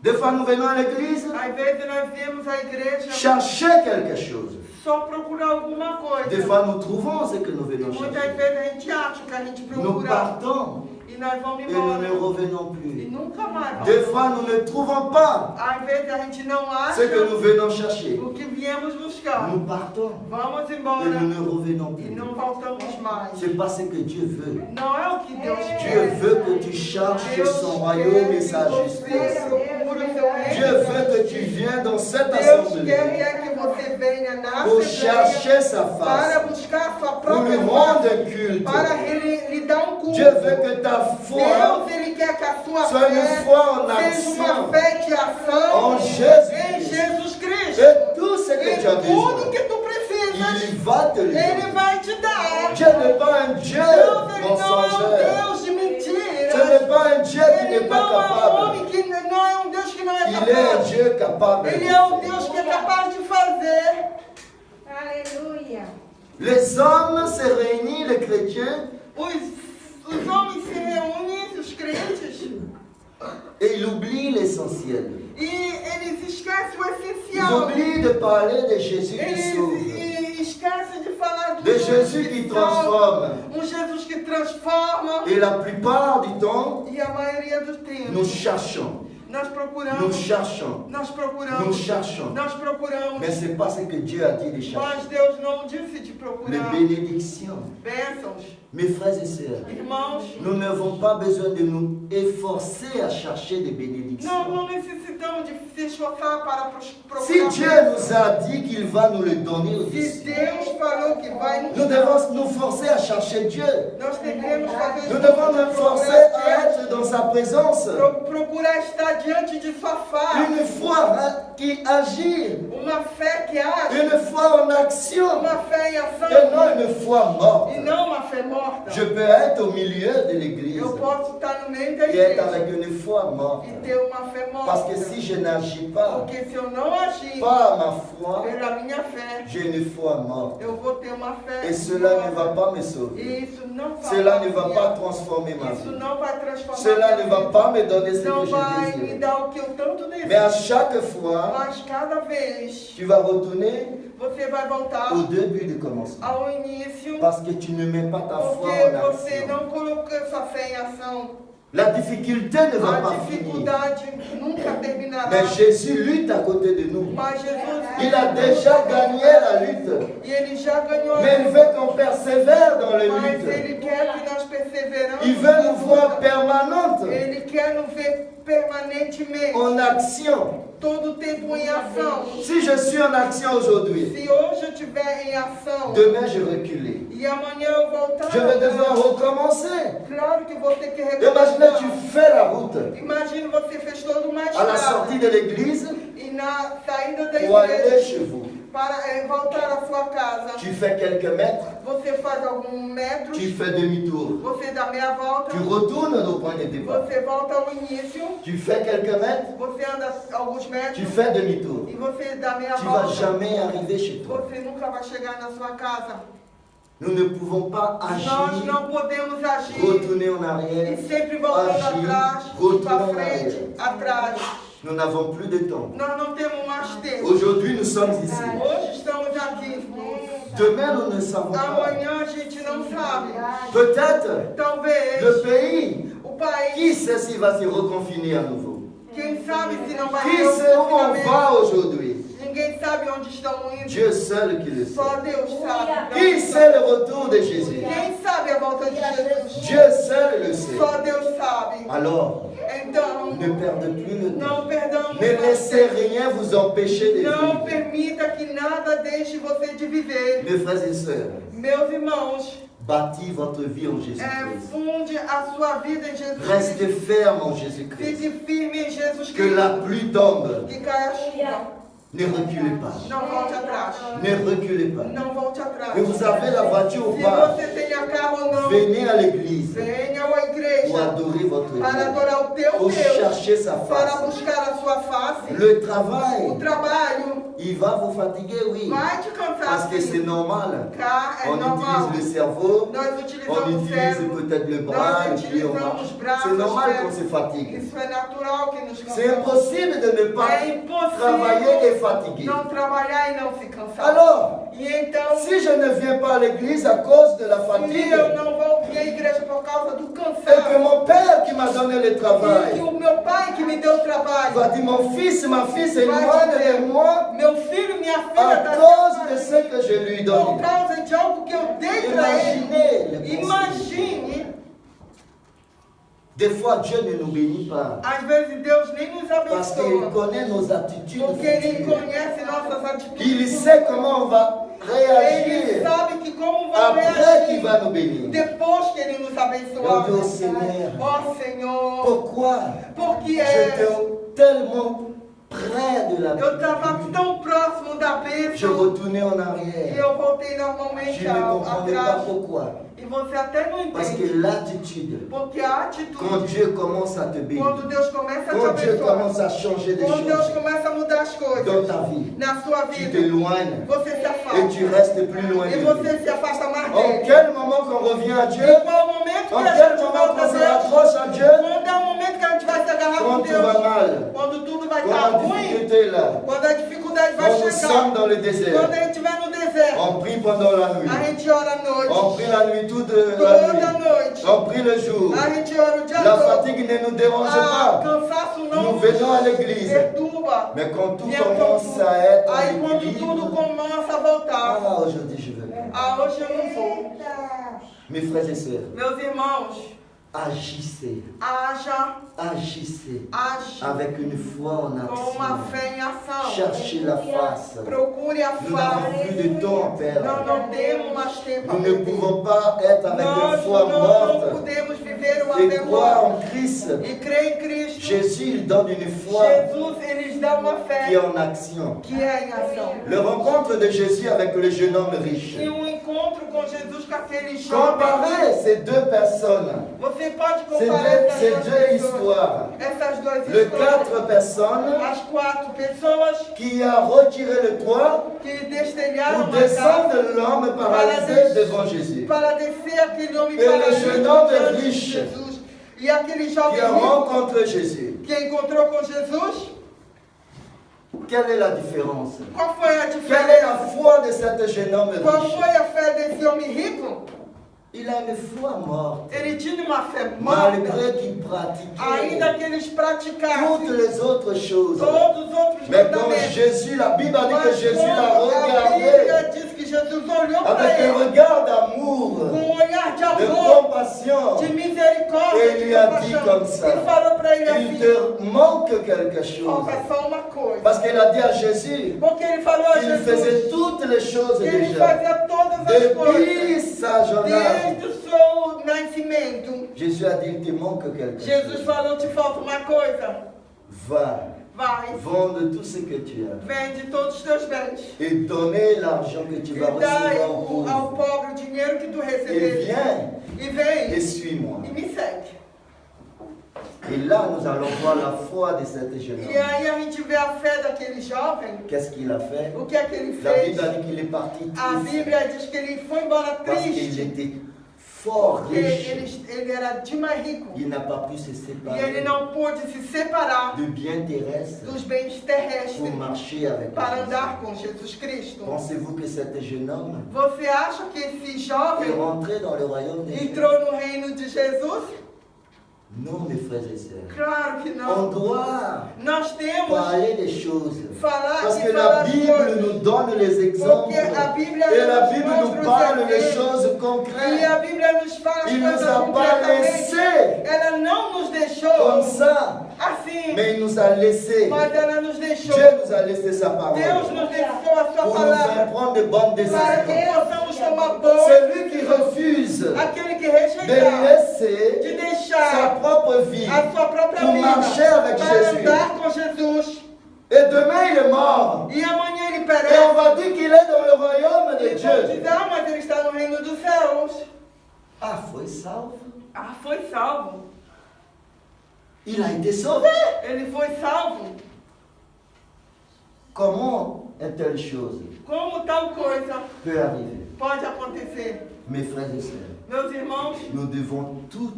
Des fois, nous venons à l'église Às vezes nós viemos à igreja chercher quelque chose. só procurar alguma coisa. Des fois, nous trouvons ce que nous venons Muitas chercher. vezes a gente acha que a gente Nous procura partons e nós vamos et nous ne embora revenons e plus. nunca mais Des vamos. fois, nous ne trouvons pas Às vezes a gente não ce que nous acha venons chercher. o que viemos buscar. Nous partons Vamos et embora nous ne revenons e plus. não voltamos mais. C'est pas ce que Dieu veut. Não é o que Deus Dieu quer. veut que tu cherches son royaume et sa justice. Dieu veut que tu viennes dans cette Deus assemblée quer que você venha na pour Assembleia chercher sa para face, buscar a sua pour lui própria rendre face, culte. para lhe dar culto. Dieu veut que ta foi Deus, Ele quer que a sua soit une fé foi en seja uma action fé de ação en em Jésus. Jesus Cristo. Et tout ce que E tu as tudo besoin, que tu precisas, il va te le Ele donner. vai te dar. Dieu n'est pas un Dieu Deus, Ele não é um mensongère. Deus de mentiras. Ce n'est pas un Dieu qui Ele n'est pas não é um capable. homem que não é um Deus que não é Il est un capaz. Dieu capable. Ele é um Deus que é capaz de fazer. Aleluia. Les hommes se réunissent, les chrétiens, Os homens se reúnem, os crentes, et ils oublient l'essentiel. e eles esquecem o Ils essencial. oublient de parler de Jésus qui sauve, Eles esquecem de falar do de Jésus qui transforme. Jesus que transforma. Et la plupart du temps, E a maioria do nous tempo, cherchons Nós Nous procuramos, cherchons. nós Nous procuramos, cherchons. nós procuramos. Mais ce n'est pas ce que Dieu a dit de chercher. Mas Deus não disse de Les procurar bénédictions. bênçãos. Mes frères et sœurs, Irmãos, nous n'avons pas besoin de nous efforcer à chercher des bénédictions. não necessitamos de se esforçar para procurar. Si Dieu nous a dit qu'il va nous le donner Se au-dessus, Deus falou que vai nos nous dar, devons nous forcer à chercher Dieu. nós devemos fazer Nous devons nous forcer à être dans sa présence. procurar estar diante de sua face. Une foi qui agit, Uma fé que age, une foi en action, uma fé em et ação, non une foi morte. e não uma fé morta. Je peux être au milieu de l'église Eu posso estar no meio da et être igreja avec une foi morte. e ter uma fé morta. Parce que si je n'agis pas, Porque se eu não agir par ma foi, pela minha fé, j'ai une foi morte. eu vou ter uma fé Et cela ne morta. va pas me sauver. E isso não vai Cela ne va fazer. pas transformer ma Isso vie. não vai transformar Cela minha ne va vida. pas me donner ce Não que vai je me désire. dar o que eu tanto Mais à desejo. chaque fois, Mas cada vez tu vas retourner você vai voltar au début du commencement. ao início, Parce que tu ne mets pas ta foi porque en você action. não colocou sua fé em ação. La difficulté ne va A pas finir. dificuldade nunca terminará. Mais Jésus lutte à côté de nous. Mas Jesus, Il a déjà gagné la lutte. e Ele já ganhou a Mais il veut qu'on persévère dans les Mas luttes. Ele quer que nós perseveramos. Il veut nous voir permanentes, Ele quer nos ver permanentemente, en action. todo o tempo em ação. Si je suis en action aujourd'hui, Se hoje eu estiver em ação demain je reculais. e amanhã eu voltar, Je vais devoir recommencer. claro que vou ter que Imaginez, recomeçar. tu fais la route Imagine você fez todo uma à la estrada sortie de l'église e na saída da pour aller igreja chez vous. para voltar à sua casa. Tu fais quelques mètres, Você faz alguns metros, tu fais demi-tour. você dá meia volta, Tu retournes au point de départ. você volta ao início, Tu fais quelques mètres, você anda alguns tu metros fais demi-tour. e você dá meia Tu ne vas volta. jamais arriver chez toi. Você nunca vai chegar na sua casa. Nous ne pouvons pas Nós agir, não podemos agir retourner en arrière. e sempre voltando Agir, atrás, retourner para en frente, arrière. atrás. Nous n'avons plus de temps. Nós não temos mais tempo. Aujourd'hui, nous sommes ici. Hoje estamos aqui. Demain, nous ne savons pas. Amanhã a gente não sabe. Peut-être Talvez le pays, o país, qui sait s'il va se reconfiner à nouveau? quem sabe se não vai Qui ter sait où on confinamento. va aujourd'hui? Ninguém sabe onde estão indo. Dieu seul qui le sait. Só Deus sabe. Qui sait le retour de Jésus? Quem sabe a volta de Jesus? Dieu seul le sait. Só Deus sabe. Alors, Então, ne perdez plus le temps. não perdamos Ne mais laissez tempo. rien vous empêcher de Não vivre. permita que nada deixe você de viver. Mes frères et sœurs, Meus irmãos, bâtis votre vie en Jésus-Christ. funde a sua vida em Jesus Cristo. Restez ferme en Jésus-Christ. Fique firme em Jesus Que la Cristo. pluie tombe. Que caia a chuva. Ne reculez pas. Não volte atrás. Ne reculez pas. Não volte atrás. Que vous avez la voiture ou Se pas, você tenha carro ou não, venez à l'église venha à pour igreja adorer votre para Dieu, adorar o teu pour Deus, chercher sa para face. buscar a sua face. Le O travail, trabalho il va vous fatiguer, oui, vai te cansar. parce que c'est Sim. normal. Cá é On normal. utilise le cerveau, Nós on utilizamos o utilise cérebro, peut-être le bras, nós et puis on utilizamos marche. os braços, C'est normal os qu'on se pés. fatigue. Isso é natural que nos C'est cansamos. impossible de ne pas É impossível travailler et fatiguer. não trabalhar e não se cansar. Alors, E então, si je ne viens pas à l'église à cause de la se fatigue, eu não vou vir à igreja por causa do et que cansaço, mon père qui m'a donné le e que travail o meu pai que me deu o trabalho, va dire mon fils, ma fille s'éloigne de moi meu filho, minha à filha está cause de ce que je lui por donne. causa de algo que eu dei para ele. Imaginez le concept. Imagine, Des fois, Dieu ne nous bénit pas às vezes Deus nem nos parce qu'il abençoa, connaît nos attitudes porque Ele futures. conhece nossas atitudes. Il sait comment on va Ele réagir sabe que como vai après qu'il reagir va nous bénir. depois que Ele nos On abençoar. dit au Seigneur, Ó Senhor, pourquoi porque j'étais tellement près de la eu estava Bible, tão próximo da je bênção retournais en e arrière. eu voltei Je normalmente ne comprenais pas atrás. pourquoi. E você até não Parce que entende. l'attitude, Porque a quand atitude, Dieu commence à te bénir, quando Deus começa a te quand Dieu abençoar, commence à changer des quando Deus choses começa a mudar as dans coisas ta vie, na sua tu vida, t'éloignes você se et afasta. tu restes plus loin E de lui. você se afasta mais En dele. quel moment qu'on revient à Dieu, E qual o momento en que a quel gente moment volta qu'on a se Deus? rapproche à Dieu, Quando é o momento que a gente vai se agarrar com quand tout va Deus? mal, Quando tudo vai quand estar la ruim? difficulté est là, Quando a dificuldade vai quand nous chegar? sommes dans le désert, Quando a gente estiver no deserto? on prie pendant la nuit, A gente ora à noite. on prie la nuit toute la Toda nuit, noite. noite. On prie le jour. A gente ora o dia La todo. fatigue ne nous dérange pas. Cansaço não Nous nos venons à l'église. perturba. Mais quand tout E então, commence à être aí en quando tudo équilibre, começa a voltar. ah, aujourd'hui je veux pas. Hoje eu não vou. Mes frères et sœurs, Meus irmãos, agissez, age avec une foi en com uma action. fé em ação. Cherchez la face. Procure a Nous n'avons face. plus de temps à perdre. Não temos mais tempo a Nous ne perder. pouvons pas être avec une Nós foi não morte podemos viver o et até croire morte. en Christ. E crer em Cristo. Jésus, il donne une foi Jesus, eles dão uma qui est fé en action. que é em ação. Le rencontre de Jésus avec le jeune homme riche. E um encontro com Jesus com aquele jovem. Comparez ces deux personnes, Você pode ces comparar deux essas duas pessoas. histoires. Essas duas Les histórias. 4 personnes As 4 pessoas qui a retiré le toit que destelharam pour a casa descendre l'homme paralysé devant Jésus. para descer aquele homem Et le paralítico jeune homme diante de riche Jesus. E aquele qui jovem a rico rencontré Jésus. que encontrou com Jesus, Quelle est la différence? qual foi a Quelle est la diferença? foi de cet jeune homme Qual riche? foi a fé desse homem rico? Il a une foi morte. Ele tinha uma fé morta, Malgré qu'il pratiquait ainda que eles toutes praticassem les autres choses. todos os outros Mais quand mandamentos. Jésus, la Bible a dit que Mas Jésus l'a quando a regardé Bíblia diz que Jesus olhou para avec un ele regard d'amour, com um olhar de de amor, compassion, de misericórdia, et de lui a dit compaixão, comme ça, e falou para ele il assim: te manque quelque chose. falta só uma coisa. Parce qu'il a dit à Jésus Porque ele falou a qu'il faisait Jesus toutes les choses que ele déjà. fazia todas as coisas Depuis sa jeune âge. desde o seu nascimento. Jésus a dit, il te manque quelque Jesus chose. falou: te falta uma coisa. Va, Vai, vende tout ce que tu as. vende todos os teus bens Et donnez l'argent que tu e vas dá recevoir au ao pauvre. pobre o dinheiro que tu Et receber. viens E et vem suis-moi. e me segue. Et là, nous allons voir la foi de cet jeune E homme. aí a gente vê a fé daquele jovem. Qu'est-ce qu'il a fait? O que é que ele La fez? Bible a dit qu'il est parti A triste Bíblia diz que ele foi embora parce qu'il triste, était fort porque riche. ele era demais rico. Il n'a pas pu se E ele séparer não pôde se separar du bien terrestre dos bens pour terrestres marcher avec para Jésus. andar com Jesus Cristo. Pensez-vous que cet jeune homme Você acha que esse est jovem rentré dans le royaume des cieux? entrou no reino de Jesus? Non, mes frères et sœurs. Claro que On não. doit Nós temos parler des choses. falar Parce e que falar la as Bible coisas. nous donne les exemples. Porque a Bíblia Et la nos Bible nous mostra os parle des exemplos. choses E concrètes. a Bíblia nos fala as Il ne nous coisas a pas concretamente. laissés Ela não nos comme deixou ça, assim, mais il nous a laissés. mas ela nos deixou. Dieu nous a laissé sa parole Deus nos deixou a sua pour nous faire palavra prendre de bonnes para que décisions. possamos tomar boas. Celui qui refuse Aquele que de rejeitar, laisser de sa deixar propre vie a sua própria pour vida marcher avec para Jésus. andar com Jesus. Et demain il est mort. E amanhã ele Et perece. on va dire qu'il est dans le royaume de E vão Dieu. dizer, ah, mas ele está no reino dos céus. Ah, foi salvo. Ah, foi salvo. Il a été sauvé. Ele foi salvo. Comment une telle chose Como tal coisa peut arriver? pode acontecer? Mes frères et sœurs, Meus irmãos, nous devons tout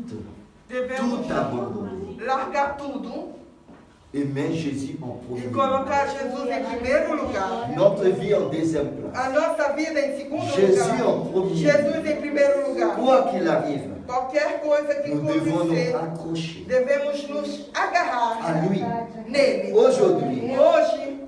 devemos abandonner. largar tudo Aimer Jésus en e premier. colocar Jesus em primeiro lugar. Notre vie en deuxième place. A nossa vida em segundo Jésus lugar. en premier. Jesus em primeiro lugar. Quoi qu'il arrive, Qualquer coisa que nous devons acontecer, nous accrocher devemos nos agarrar à lui. nele. Aujourd'hui, Hoje,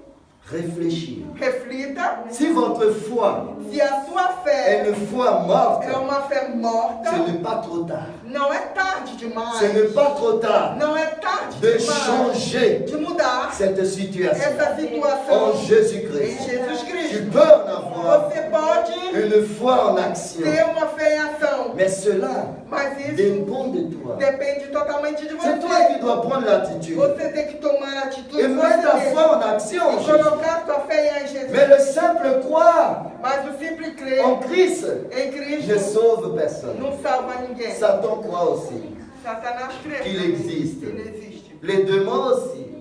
réfléchir. reflita Si votre foi se a sua est fé une foi morte, é uma fé morta. ce n'est pas trop tard. Não é tarde demais. Ce n'est pas trop tard Não é tarde de demais changer de mudar cette situation essa situação en em Jésus-Christ. Jesus Tu Cristo. peux en avoir Você pode une foi en action, ter uma fé em ação, mais cela mas isso dépend de toi. depende totalmente de C'est toi você. qui dois prendre l'attitude Você tem que tomar a atitude et mettre ta você foi en mesmo action en e Jésus. colocar sua fé em Jesus. Mais le simple croire Mas o simples crer en Christ em ne Cristo sauve personne. não salva ninguém. Satan croit aussi Satanás crê qu'il existe. Ele existe. Les démons aussi.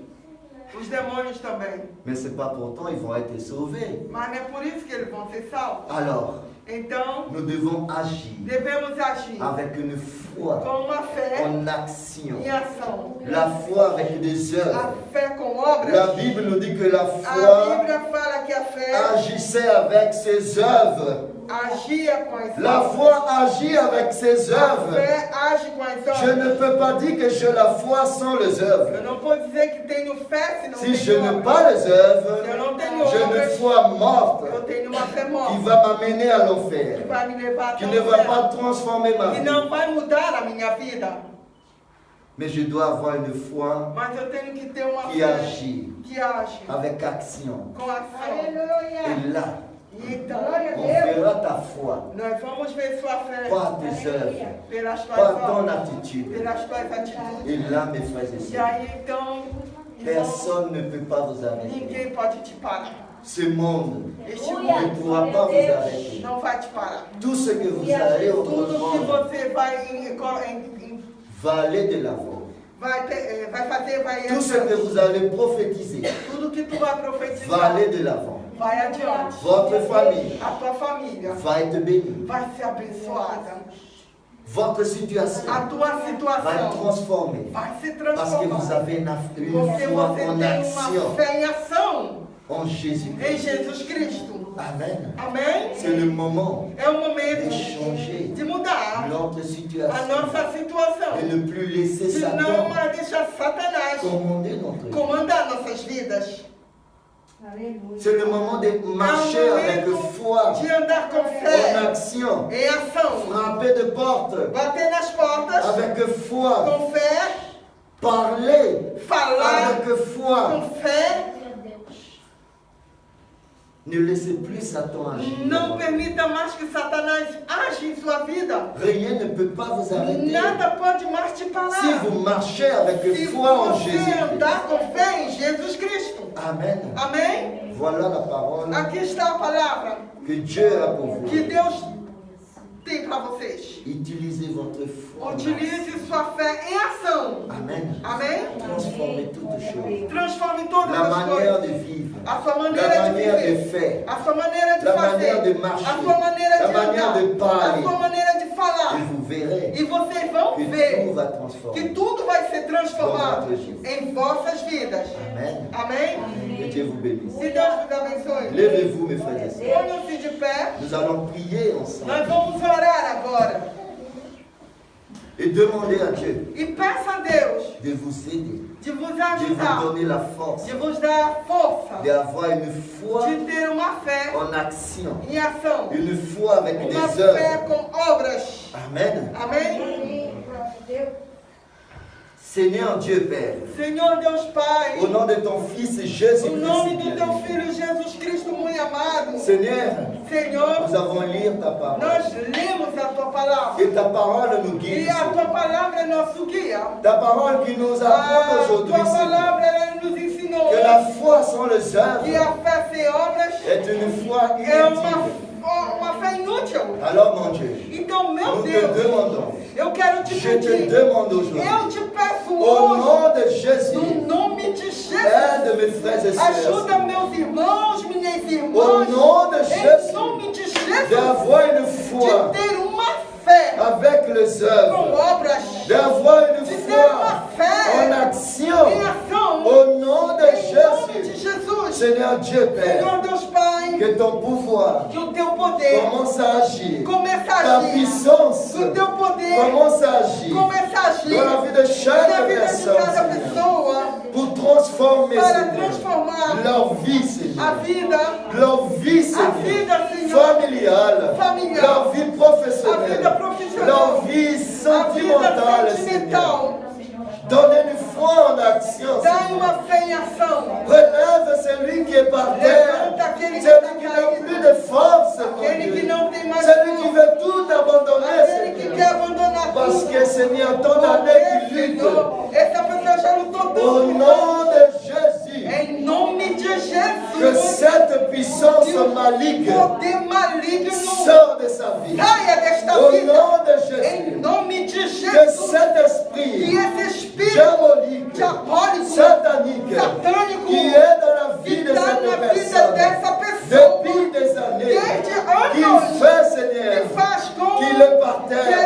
Os demônios também. Mais c'est pas pourtant ils vont être sauvés. Mas não é por isso que eles vão ser salvos. Alors, Então, nous devons agir devemos agir avec une foi com uma fé en action. em ação. La foi avec des A œuvres. fé com obras. La Bible nous dit que la A foi Bíblia fala que a fé agissait avec ses œuvres. agia com as La obras. foi agit avec ses A œuvres. fé age com as Je obras. ne peux pas dire que j'ai la foi sans les Eu œuvres. não vou dizer que tenho fé se não Si je tenho n'ai obras. pas les œuvres, Se eu não tenho j'ai une obras, foi morte eu tenho uma fé qui morta. va m'amener à Que l'enfer, vai me levar qui até ne o va céu. pas transformer ma E vie. não vai mudar a minha vida. Mais je dois avoir une foi Mas eu tenho que ter uma qui fé agit que age avec action. com ação. Aleluia. Et là, E então, Glória a on Deus. verra ta foi, nós vamos ver sua fé pas tes œuvres, pelas tuas pas ton obras, attitude. pelas tuas atitudes. Et là, mes frères et E sœurs, aí, então, irmão, personne ne peut pas vous arrêter. ninguém pode te parar. Ce monde Este ne mundo pourra pas vous arrêter. não vai te parar. Tout ce que vous allez Tudo que entreprendre você vai va aller de l'avant. vai fazer, vai Tout ce que adiante. vous allez prophétiser Tudo que tu vai va profetizar aller de l'avant. vai adiante. Votre famille A tua família va être bénie. vai ser abençoada. Votre situation A tua va être situação transformée. vai se Parce que vous transformar. avez une Porque foi você en tem action uma fé em ação en em Jésus-Christ. Jesus Cristo. Amen. Amém? C'est le moment É o momento de changer de mudar notre a situation nossa situação. et ne plus laisser De não Satan mais deixar Satanás commander notre vie. comandar nossas vidas. Aleluia. C'est le moment de marcher avec foi De andar com en fé, action, em ação. frapper de portes Bater nas portas avec foi, com fé, parler falar avec foi. com fé. Ne laissez plus Satan agir. Não permita mais que Satanás age em sua vida. Rien ne peut pas vous arrêter. Nada pode mais te parar. Si vous marchez avec Se foi en você Jésus. andar com fé em Jesus Cristo. Amen. Amém? Voilà la parole Aqui está a palavra que Dieu a pour vous. que Deus tem para vocês. Utilisez votre foi. Utilize sua fé em ação. Amen. Amém? Transformez toutes choses. Transforme todas La as manière coisas. de vivre, A sua la maneira de manière de viver. faire, A sua maneira de la fazer. manière de marcher, A sua maneira la de manière andar. de parler. A sua maneira de et falar. vous verrez E vocês vão que tout ver va transformer. que tudo vai ser transformado Dans votre vie. em vossas vidas. Amen. Amém? Que Dieu vous bénisse. Que Deus vos abençoe. Levez-vous, mes frères et sœurs. Ponham-se de pé. Nous allons prier ensemble Nós vamos orar agora. et demander à Dieu E peça a Deus de vous aider, de vos de vous ajudar, donner la force, de vos dar a força, d'avoir une foi de ter uma fé en action, em ação. une foi avec Uma des fé œuvres. com obras. Amen. Amém? Amém. Glória a Deus. Seigneur Dieu Père, Senhor Deus Pai, au nom de ton Fils no Jésus-Christ, nome do teu bien-aimé. Filho Jesus Cristo muito amado, Seigneur, Senhor, nous avons lu ta parole nós lemos a tua palavra. et ta parole nous guide. E a tua palavra é nosso guia. Ta parole qui nous apprend A aujourd'hui, tua Seigneur, palavra ela nos ensinou que la foi sans les que œuvres a fé sem obras est une foi é inutile. uma fé inútil. Alors mon Dieu, Então, meu nous te Deus, demandons, eu quero te je te pedir, demande aujourd'hui, eu te peço au hoje, nom de Jésus, no nome de Jesus, aide mes frères et ajuda sœurs, meus irmãos, minhas au irmãs, nom de em Jésus, nome de Jesus, d'avoir une foi de ter uma fé avec les com œuvres, obras, d'avoir une de ter uma foi fé en action, em ação, au nom de em nome de Jésus. Jesus. Seigneur Dieu Père, Senhor Deus Pai, que ton pouvoir que o teu poder commence à agir, comece a ta agir, puissance que o teu poder commence à agir comece a agir dans la vie de na chaque vida de personne, cada Seigneur, pessoa, pour transformer, para Seigneur, transformar leur vie, a Seigneur, vida, leur vie, a Seigneur, vida, Senhor, familiale, familiar, leur vie a professionnelle, vida profissional, leur vie a vida sentimentale, Seigneur. sentimental. Donnez une foi en action, Dá Seigneur. uma fé em ação. Relève celui qui est par terre, Levanta aquele que celui está qui n'a caído, plus de force, mon aquele que Dieu. não tem mais Celui qui força, veut tout abandonner, aquele que quer Seigneur. abandonar Parce tudo. que, Seigneur, ton année qui lutte, Senhor, essa pessoa já lutou au tanto. nom de Jésus, Em nome de que Jesus, cette puissance que o maligne poder maligno sort de sa vie. saia desta Au vida. nom de Em Jésus, nome de que Jesus, cet que esprit esse espírito diabolique, diabólico, satanique, satânico, qui est dans la vie que de está cette na vida personne dessa pessoa depuis des années, desde qui anos, fait,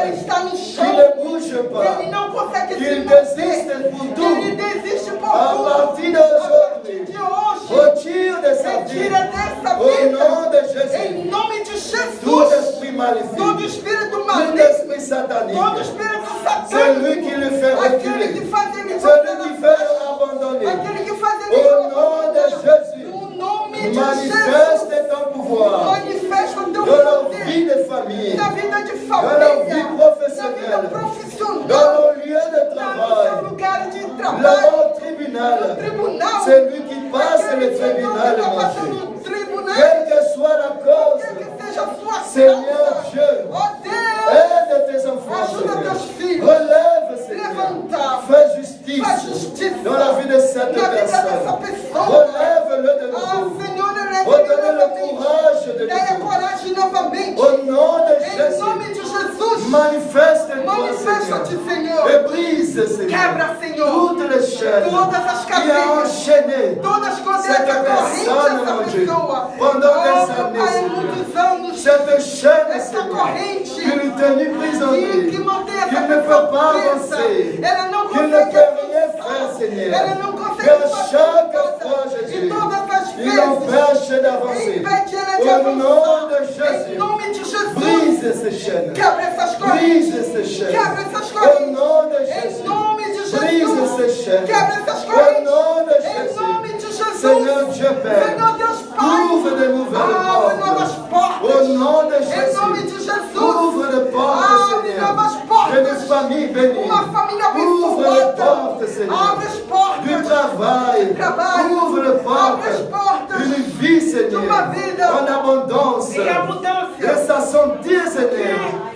Ele está no qu'il chão. ne bouge pas, Ele não consegue se qu'il mover. désiste pour Ele tout. desiste por À tudo. partir A partir d'aujourd'hui, de hoje, retire de sa vie, retira dessa au nom de vida. Jésus, Em nome de tout Jesus. esprit Todo maléfique, espírito tout maligno. esprit Todo satanique, espírito celui qui satânico. le fait Aquele reculer, que faz ele celui qui fait le abandonner, Aquele que faz ele au nom de Jésus, No nome de Jesus. manifeste ton pouvoir Manifesta o teu dans leur poder. vie de famille, Na vida de dans leur vie família. Na professionnelle, vida profissional. dans leur lieu de No travail, seu lugar de trabalho. là-bas au tribunal, No tribunal. celui qui passe le Aquele Senhor tribunal, que está mon passando Dieu, no tribunal. quelle que soit la cause, Qualquer que seja a sua Seigneur causa. Dieu, Ó Deus. aide tes enfants, Ajuda Seigneur. teus filhos. Relève, Seigneur. Levanta. Fais justice Faz justiça. dans la vie de cette Na vida dessa personne. pessoa. Relève-le de Ah, nouveau. Senhor, eleve Redonne le novamente. courage de Dai a nouveau. coragem novamente. Au nom de Em Jésus, nome de Jesus. manifeste-toi, Manifesta-te, Seigneur. Senhor. Et brise, Seigneur, Quebra, Senhor. toutes les chaînes Todas as qui a cadeias. enchaîné Todas as cadeias cette da corrente personne, dessa mon Dieu, pessoa. pendant des Oh, meu années, Pai, há Seigneur. muitos anos. Cette chaîne, Essa Seigneur, corrente qui lui tenait prisonnier, que mantém essa qu'il ne pessoa peut pas presa. avancer, Ela não qu'il ne consegue peut rien avançar. faire, Seigneur. Ela não consegue Et à fazer chaque nada. fois, E Jésus, todas as il vezes empêche d'avancer. impede ela de Au nom avançar. de Em Jésus, nome de Jesus. brise ces chaînes. Quebra essas correntes. Brise ces chaînes. Quebra essas Au correntes. nom de Em Jésus, nome de brise Jesus. ces chaînes. Quebra essas Au correntes. nom de Em nome Jésus, de Jesus. Seigneur Dieu Père, Senhor Deus Pai. ouvre de nouvelles Abre novas portes. portas. Au nom de Em nome Jésus, de Jesus. ouvre de portes, Abre Seigneur. novas De portas. nos familles bénies. Uma família Ouvre les abençoada. portes, Seigneur. Abre as portas. Du travail. Trabalho. Ouvre les Abre as portes. portas. D'une vie, Seigneur. De uma vida. En abondance. Em abundância. De sa santé, Seigneur.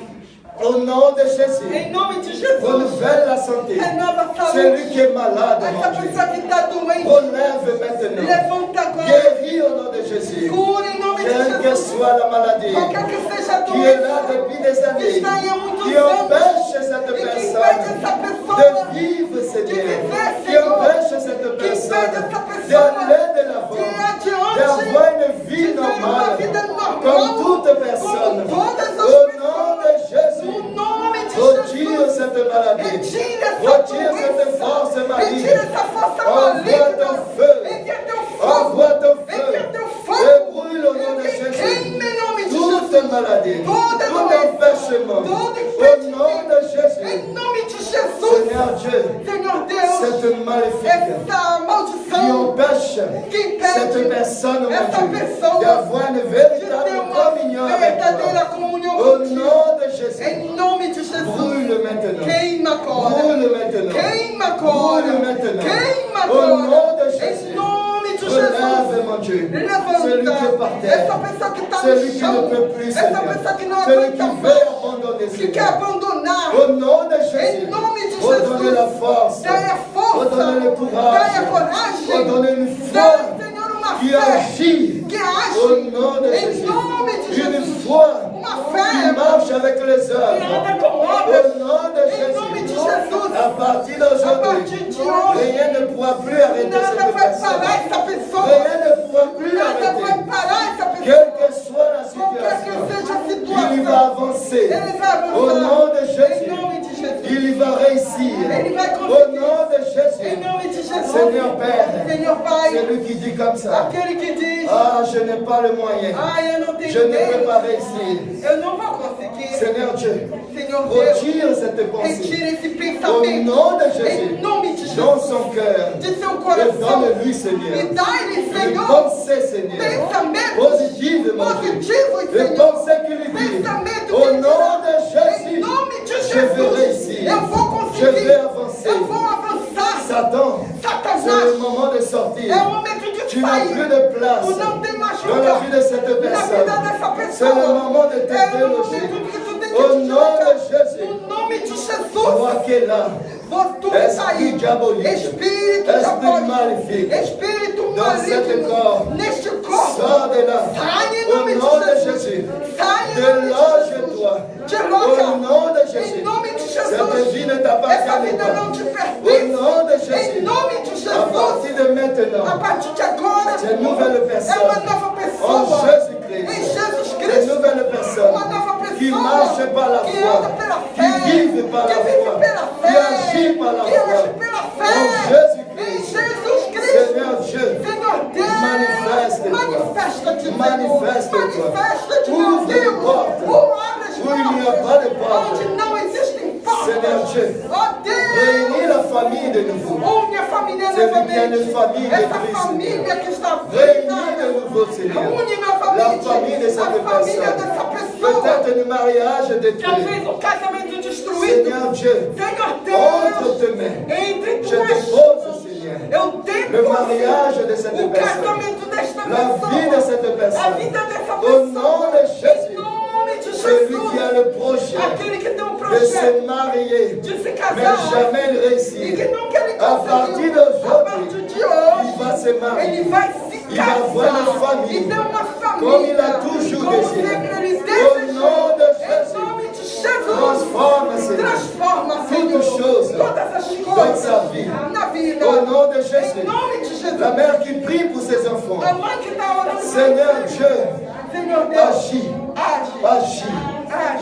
Au nom de Jésus. Em nome de Jesus. Renouvelle la santé. Renova a Celui saúde. qui est malade, Essa mon Dieu. pessoa que está doente. Relève maintenant. Levanta agora. Guéris au nom de Jésus. Cura em nome de Quelle que Jesus. soit la maladie Qualquer que seja a qui est là doença. depuis des Que années, está aí há muitos qui anos. empêche cette E que impede personne essa pessoa. de vivre, De Seigneur, viver, qui Senhor. empêche cette Que personne impede essa pessoa. d'aller de De l'avant, ir adiante. d'avoir une vie De ter uma normale, vida normal. comme toute personne. Como todas as Au pessoas. nom de Jésus, No nome de retire Jesus. cette maladie, Retire essa retire cette doença. force Retire maligna, essa força envoie maligna. ton feu, Envia teu fogo. envoie ton Envia feu, teu et fogo. brûle au nom de E Jésus. queime em nome de Toute Jesus. maladie, Toda tout doença. empêchement, Todo au nom impedimento. de Jésus, Em nome de Jesus. Seigneur Dieu, Senhor Deus. cette maléfique Essa qui maldição. empêche Que impede cette personne, mon essa Dieu, pessoa d'avoir une de ter véritable uma communion avec verdadeira toi. comunhão Au contigo. nom de Jésus, Em nome de Jesus. brûle maintenant, Queima agora. brûle maintenant, Queima agora. brûle maintenant. Queima Au agora. nom de Em Jésus, nome de Jesus. relève, mon Dieu, celui qui est par Levanta terre, essa pessoa que está no celui qui ne chão, peut plus, essa Seigneur, pessoa que não celui qui aguenta veut mais, abandonner, que quer Seigneur. abandonar. Au nom de Em Jésus, nome de redonne Jesus, la force, dai a força, redonne le dai a courage, coragem, redonne une dai, foi Senhor, uma qui fé agit que au age nom de em Jésus. nome de Une Jesus, foi uma qui fé marche avec les que œuvres. anda com obras. Au nom de Em nome de Jésus. Jesus, À partir a d'aujourd'hui, partir de hoje, rien ne pourra plus arrêter nada cette vai personne. parar essa pessoa, Rien ne pourra plus nada vai arrêter. parar essa Quelle pessoa, que soit la qualquer que situation, seja a il situação, va avancer. ele vai Au nom de avançar. Em Jésus, nome de Jesus. il va réussir. Ele vai Au conseguir. nom de Em Jésus, nome de Jesus. Seigneur Père, Senhor Pai, c'est lui qui dit comme ça. aquele que diz, Ah, je n'ai pas le moyen. eu não tenho Je ne peux Deus, pas réussir. eu não vou conseguir. Seigneur Dieu, Senhor Deus, retire cette pensée retira esse au pensamento. nom de Em Jésus nome de dans Jesus. son cœur. De seu Et coração. donne-lui, E Seigneur, dá-lhe, une Senhor, pensée, Seigneur, pensamentos positive, mon Dieu. positivos, Une Senhor. pensée qui lui dit, Pensamento au que nom de Em Jésus, nome de je vais Jesus. réussir. Eu vou Je conseguir. vais avancer. Eu vou avançar. Satan, c'est le Satanás, moment de sortir. é o momento de Tu n'as sair. plus de place Tu não tem mais dans la lugar vie de cette na vida personne. dessa C'est le pessoa. moment de te É o déloger. momento que tu tem que Au te nom de deslocar. Jésus, No nome de Jesus. toi qui es là, Tu que está esprit aí. diabolique, Espírito esprit diabólico. maléfique, Espírito dans cet corps, maligno. Neste corpo. sors de là. Sai em Au nome nom de de Jesus. Jésus, Sai em nome de Jesus. déloge-toi. Desloca. Au nom de Em Jésus, nome de cette Jesus. vie ne Essa t'appartient vida pas. não te Au pertence. nom de Em Jésus, nome de à Jesus. partir de A maintenant, partir de agora, tu es une nouvelle é personne. uma nova En pessoa. Em Jésus-Christ, Jesus tu es une Cristo. nouvelle personne Uma nova pessoa qui marche par la que foi, anda pela qui fé, par la que vive foi, pela qui fé, agit par la que age foi. pela En fé, em Jésus-Christ, Jesus Cristo. Seigneur Dieu, Senhor Deus, manifeste-toi. manifesta-te, Senhor. Manifeste-toi. Manifesta-te, meu Ouvre les Deus. portes. Abre as Où il n'y a pas de portas, porte. onde não existem portas. Seigneur Dieu, Ó Deus, réunis la famille de nouveau. une a família Celui novamente. qui a une famille de Essa Christ. família que está Réunis de nouveau, Seigneur. une La novamente famille de a cette família personne. dessa pessoa Peut-être le mariage que détruit. fez um casamento destruído. Seigneur Dieu, Senhor entre Deus, tes mains. entre Je tuas dépose, mãos, Seigneur, eu tenho le mariage de cette o personne. casamento desta La vie de pessoa, cette a personne. vida dessa Au pessoa, nom de Jésus, em nome de celui Jesus, qui a le projet aquele que tem um de projeto se marier, de se mais casar jamais le e réussir. que nunca ele À partir conseguiu, a d'aujourd'hui, partir de il hoje, va se marier. ele vai se Il va avoir une casar famille, e ter uma comme il a família, toujours como désiré. sempre ele Au nom de desejou, em Jésus, nome de Jesus, transforme, Seigneur, transforma, toutes Senhor, choses todas as dans coisas sa vie. na vida, Au nom de em Jésus, nome de Jesus. la mère qui prie pour ses enfants, A mãe que está orando, Seigneur Dieu, Senhor Deus, agis, age, agis.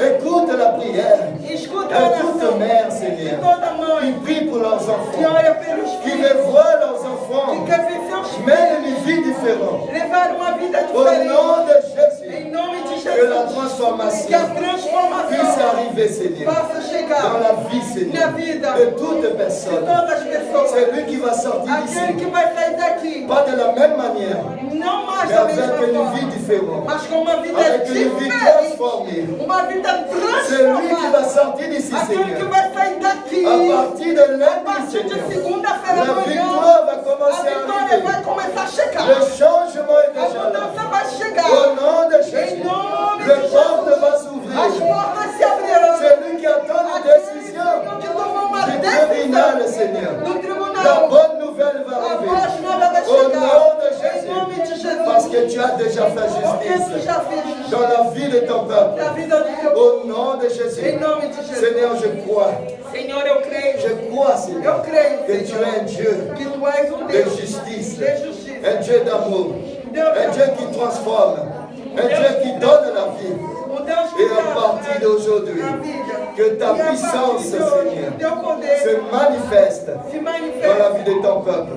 Écoute la prière. escuta a Écoute oração mère, de Seigneur, toda qui mãe prie pour leurs que enfants, ora pelos qui filhos, veulent voir leurs que enfants quer ver seus filhos mènent une vie différente. levar uma vida Au diferente. nom de Jésus, Em nome de que la Jesus, que transformation a puisse transformação arriver, Seigneur, possa dans chegar la vie, na Seigneur, vida de toute de personne. todas as pessoas. C'est lui qui va sortir Aquele que d'ici, vai sair daqui, pas de la même manière, não mais mais da avec mesma une forma, vie différente, mas com uma vida avec une vie diferente, transformée. uma vida C'est lui qui va transformada. sortir d'ici, Aquele que Seigneur. vai sair daqui, À partir de a lundi, partir de Seigneur, segunda-feira la amanhã, victoire va a commencer à vitória arriver. vai começar a chegar. Le changement est A déjà là. mudança vai chegar. Au nom de Em Jésus, nome le de porte Jesus, va as s'ouvrir. portas se abrirão. C'est lui qui attend une Aquele décision Senhor que tomou uma du tribunal, decisão Seigneur. no La tribunal. bonne nouvelle va A arriver. voz nova vai Au chegar. nom de Em Jésus. nome de Jesus. Parce que tu as déjà fait Porque tu justice já fez dans la vie de ton peuple. na vida do teu povo. Au nom de Em Jésus. nome de Jesus. Seigneur, je crois. Senhor, eu creio. Je crois, Seigneur, Eu creio, que tu es un Dieu que tu és um de Deus justice, de justiça. un Dieu d'amour, Deus un Dieu qui transforme, un Dieu qui donne la vie. O Deus que Et à partir d'aujourd'hui, na vida. que ta E a puissance, partir de hoje, Seigneur, teu poder se manifeste se dans la manifesta vie de ton peuple.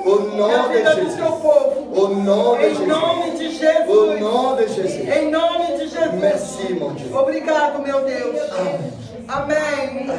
Au nom na de vida do Jésus. teu povo. Au nom de Em Jésus. nome de Au Jesus. nom de Jésus. Em nome de Jesus. Merci, mon Dieu. Obrigado, meu Deus. Amém.